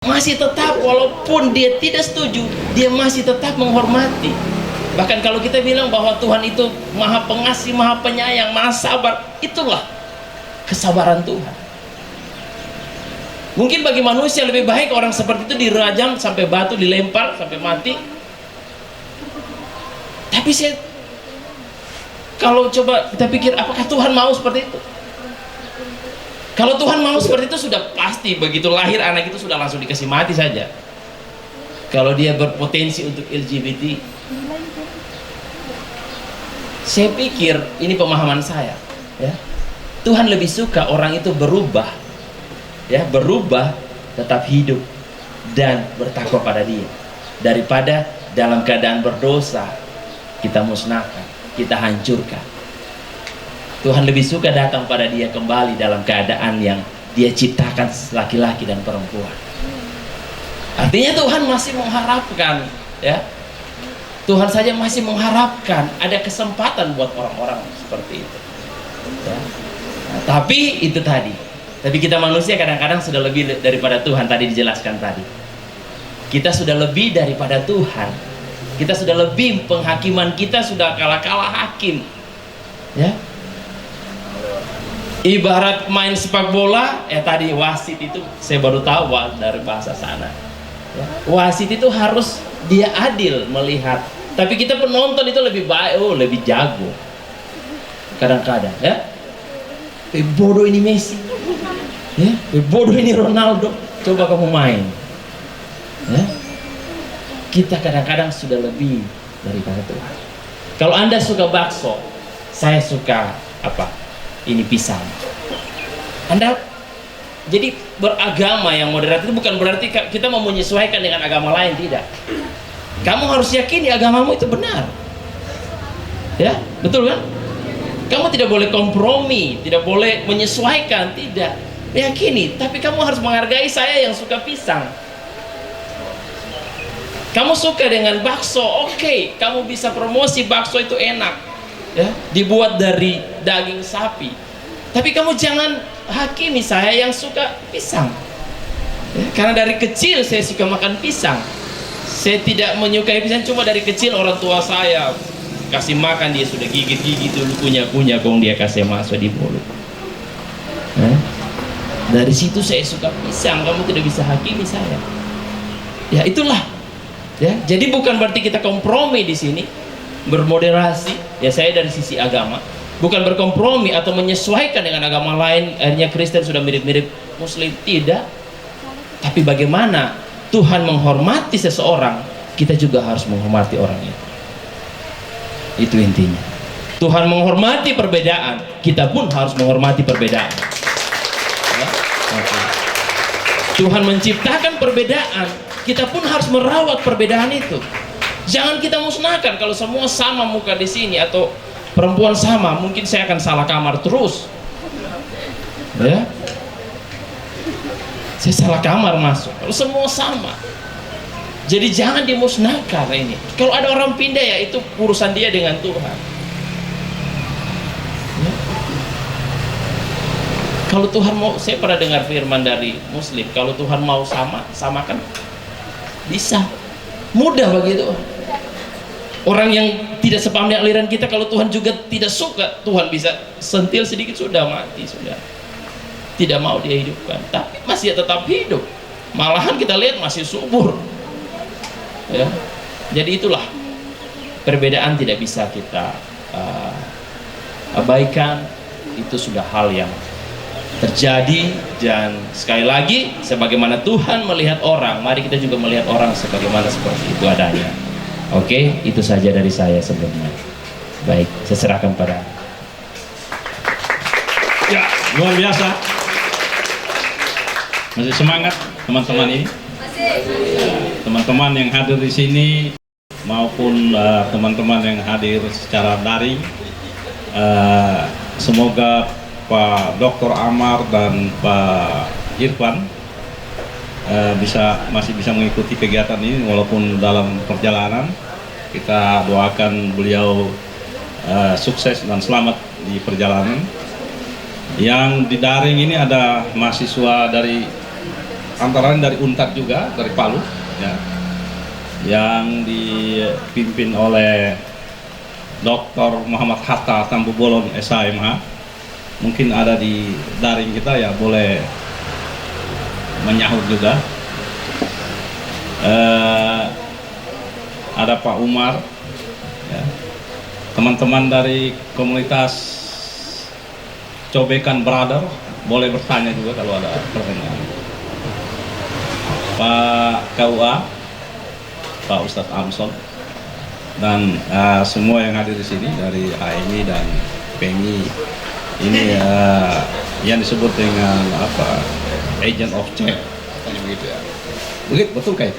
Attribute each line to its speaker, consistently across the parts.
Speaker 1: masih tetap, walaupun dia tidak setuju, dia masih tetap menghormati. Bahkan kalau kita bilang bahwa Tuhan itu maha pengasih, maha penyayang, maha sabar, itulah kesabaran Tuhan. Mungkin bagi manusia lebih baik orang seperti itu dirajam sampai batu dilempar sampai mati. Tapi kalau coba kita pikir, apakah Tuhan mau seperti itu? Kalau Tuhan mau seperti itu, sudah pasti begitu lahir anak itu sudah langsung dikasih mati saja. Kalau dia berpotensi untuk LGBT. Saya pikir ini pemahaman saya, ya. Tuhan lebih suka orang itu berubah, ya, berubah tetap hidup dan bertakwa pada Dia, daripada dalam keadaan berdosa kita musnahkan, kita hancurkan. Tuhan lebih suka datang pada Dia kembali dalam keadaan yang Dia ciptakan laki-laki dan perempuan. Artinya Tuhan masih mengharapkan, ya, Tuhan saja masih mengharapkan ada kesempatan buat orang-orang seperti itu, ya. Nah, tapi itu tadi, tapi kita manusia kadang-kadang sudah lebih daripada Tuhan. Tadi dijelaskan tadi, kita sudah lebih daripada Tuhan, kita sudah lebih, penghakiman kita sudah kalah-kalah hakim, ya. Ibarat main sepak bola, tadi wasit itu saya baru tahu dari bahasa sana, ya. Wasit itu harus dia adil melihat, tapi kita penonton itu lebih baik, lebih jago kadang-kadang, ya. Bodoh ini Messi, ya. Bodoh ini Ronaldo, coba kamu main, ya. Kita kadang-kadang sudah lebih daripada Tuhan. Kalau Anda suka bakso, saya suka apa? Ini pisang. Anda jadi beragama yang moderat itu bukan berarti kita mau menyesuaikan dengan agama lain, tidak. Kamu harus yakini agamamu itu benar, ya, betul kan? Kamu tidak boleh kompromi, tidak boleh menyesuaikan, tidak. Yakini, tapi kamu harus menghargai saya yang suka pisang. Kamu suka dengan bakso, oke, kamu bisa promosi bakso itu enak, ya, dibuat dari daging sapi. Tapi kamu jangan hakimi saya yang suka pisang, ya, karena dari kecil saya suka makan pisang. Saya tidak menyukai pisang cuma dari kecil orang tua saya kasih makan, dia sudah gigit-gigit dulu, kunyah-kunyah, gong dia kasih masuk di mulut, ya. Dari situ saya suka pisang. Kamu tidak bisa hakimi saya, ya, itulah, ya. Jadi bukan berarti kita kompromi di sini, bermoderasi, ya. Saya dari sisi agama bukan berkompromi atau menyesuaikan dengan agama lain, akhirnya Kristen sudah mirip-mirip Muslim, tidak. Tapi bagaimana Tuhan menghormati seseorang, kita juga harus menghormati orang itu. Itu intinya. Tuhan menghormati perbedaan, kita pun harus menghormati perbedaan, ya? Okay. Tuhan menciptakan perbedaan, kita pun harus merawat perbedaan itu. Jangan kita musnahkan. Kalau semua sama muka di sini atau perempuan sama, mungkin saya akan salah kamar terus, ya. Saya salah kamar masuk kalau semua sama. Jadi jangan dimusnahkan ini. Kalau ada orang pindah, ya itu urusan dia dengan Tuhan, ya. Kalau Tuhan mau, saya pernah dengar firman dari Muslim, kalau Tuhan mau samakan, bisa, mudah begitu. Orang yang tidak sepaham dengan aliran kita, kalau Tuhan juga tidak suka, Tuhan bisa sentil sedikit, sudah mati, sudah tidak mau dia hidupkan. Tapi masih tetap hidup, malahan kita lihat masih subur, ya. Jadi itulah, perbedaan tidak bisa kita abaikan. Itu sudah hal yang terjadi, dan sekali lagi, sebagaimana Tuhan melihat orang, mari kita juga melihat orang sebagaimana seperti itu adanya. Oke, itu saja dari saya sebelumnya. Baik, saya serahkan pada.
Speaker 2: Ya, luar biasa. Masih semangat teman-teman ini. Teman-teman yang hadir di sini maupun teman-teman yang hadir secara daring. Semoga Pak Dr. Amar dan Pak Irfan masih bisa mengikuti kegiatan ini walaupun dalam perjalanan. Kita doakan beliau sukses dan selamat di perjalanan. Yang di daring ini ada mahasiswa dari antara lain dari UNTAD juga, dari Palu, ya, yang dipimpin oleh Dr. Muhammad Hatta Tambu Bolon SHMH. Mungkin ada di daring kita, ya boleh menyahut juga. Ada Pak Umar, ya. Teman-teman dari komunitas Cobekan Brother boleh bertanya juga kalau ada pertanyaan. Pak KUA, Pak Ustadz Amson, dan semua yang hadir di sini dari AMI dan PMI, ini yang disebut dengan apa, agent of change, begitu ya. Begitu, betul kayak?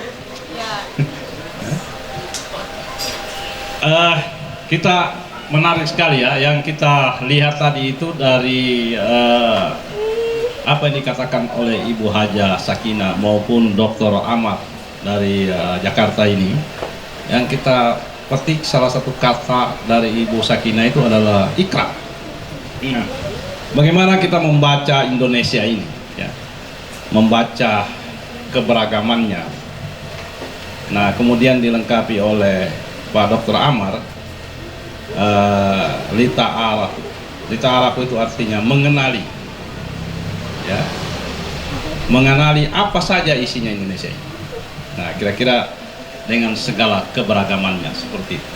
Speaker 2: Kita menarik sekali ya, yang kita lihat tadi itu dari apa yang dikatakan oleh Ibu Haja Sakinah maupun Dr. Ahmad dari Jakarta ini. Yang kita petik salah satu kata dari Ibu Sakinah itu adalah ikrar. Bagaimana kita membaca Indonesia ini, ya, membaca keberagamannya. Nah, kemudian dilengkapi oleh Pak Dr. Amar, Lita Araf itu artinya mengenali, ya, mengenali apa saja isinya Indonesia ini. Nah, kira-kira dengan segala keberagamannya seperti itu.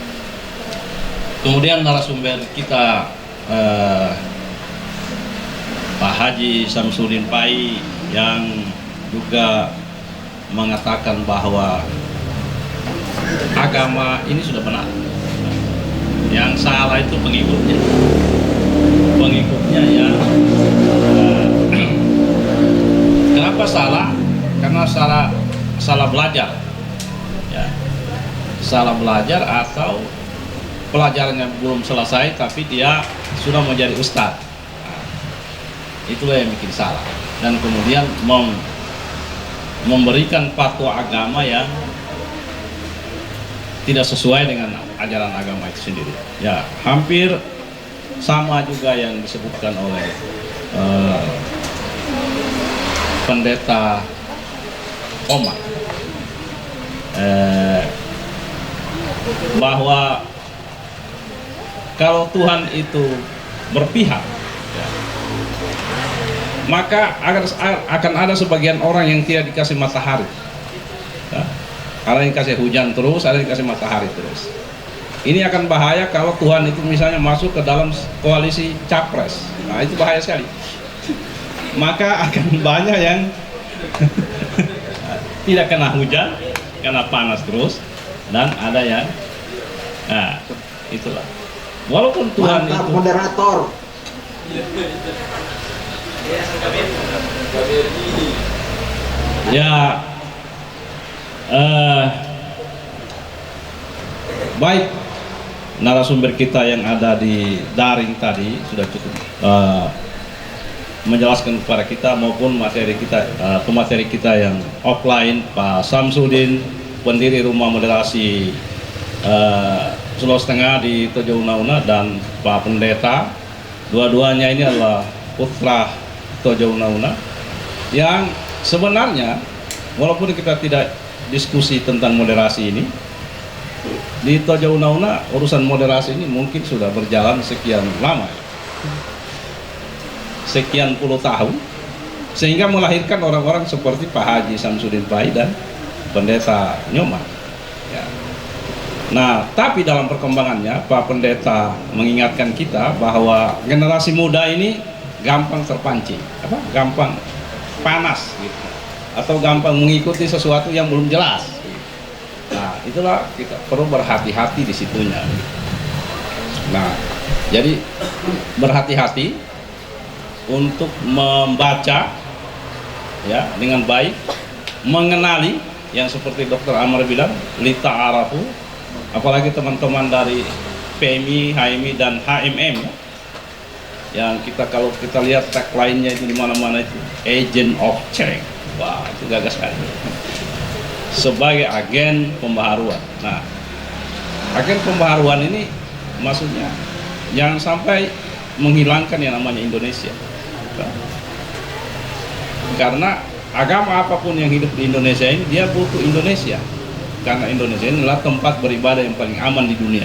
Speaker 2: Kemudian narasumber kita Pak Haji Samsudin Pai yang juga mengatakan bahwa agama ini sudah benar. Yang salah itu pengikutnya yang kenapa salah? Karena salah belajar, ya, salah belajar atau pelajarannya belum selesai tapi dia sudah menjadi ustadz. Nah, itulah yang bikin salah, dan kemudian memberikan fatwa agama yang tidak sesuai dengan ajaran agama itu sendiri. Ya, hampir sama juga yang disebutkan oleh pendeta Omar, bahwa kalau Tuhan itu berpihak, ya, maka akan ada sebagian orang yang tidak dikasih matahari, ya. Ada yang kasih hujan terus, ada yang kasih matahari terus. Ini akan bahaya kalau Tuhan itu misalnya masuk ke dalam koalisi capres. Nah, itu bahaya sekali. Maka akan banyak yang tidak kena hujan, kena panas terus, dan ada yang, nah, itulah. Walaupun Tuhan
Speaker 3: mantap,
Speaker 2: itu
Speaker 3: moderator.
Speaker 2: Ya, baik, narasumber kita yang ada di daring tadi sudah cukup menjelaskan kepada kita maupun materi kita, pemateri kita yang offline, Pak Samsudin, pendiri Rumah Moderasi Sulawesi Tengah di Tojo Una-Una, dan Pak Pendeta. Dua-duanya ini adalah putra Tojo Una-Una yang sebenarnya walaupun kita tidak diskusi tentang moderasi ini, di Tojo Una-Una urusan moderasi ini mungkin sudah berjalan sekian lama, sekian puluh tahun, sehingga melahirkan orang-orang seperti Pak Haji Samsudin Pai dan Pendeta Nyoman, ya. Nah, tapi dalam perkembangannya Pak Pendeta mengingatkan kita bahwa generasi muda ini gampang terpancing, gampang panas gitu, atau gampang mengikuti sesuatu yang belum jelas. Nah, itulah kita perlu berhati-hati di situnya. Nah, jadi berhati-hati untuk membaca, ya, dengan baik, mengenali yang seperti Dr. Amar bilang, Lita Arafu, apalagi teman-teman dari PMI, HMI dan HMM, yang kalau kita lihat tagline-nya itu di mana-mana itu agent of change. Wah, itu gagas sekali. Sebagai agen pembaharuan. Nah, agen pembaharuan ini maksudnya jangan sampai menghilangkan yang namanya Indonesia. Karena agama apapun yang hidup di Indonesia ini dia butuh Indonesia, karena Indonesia ini adalah tempat beribadah yang paling aman di dunia.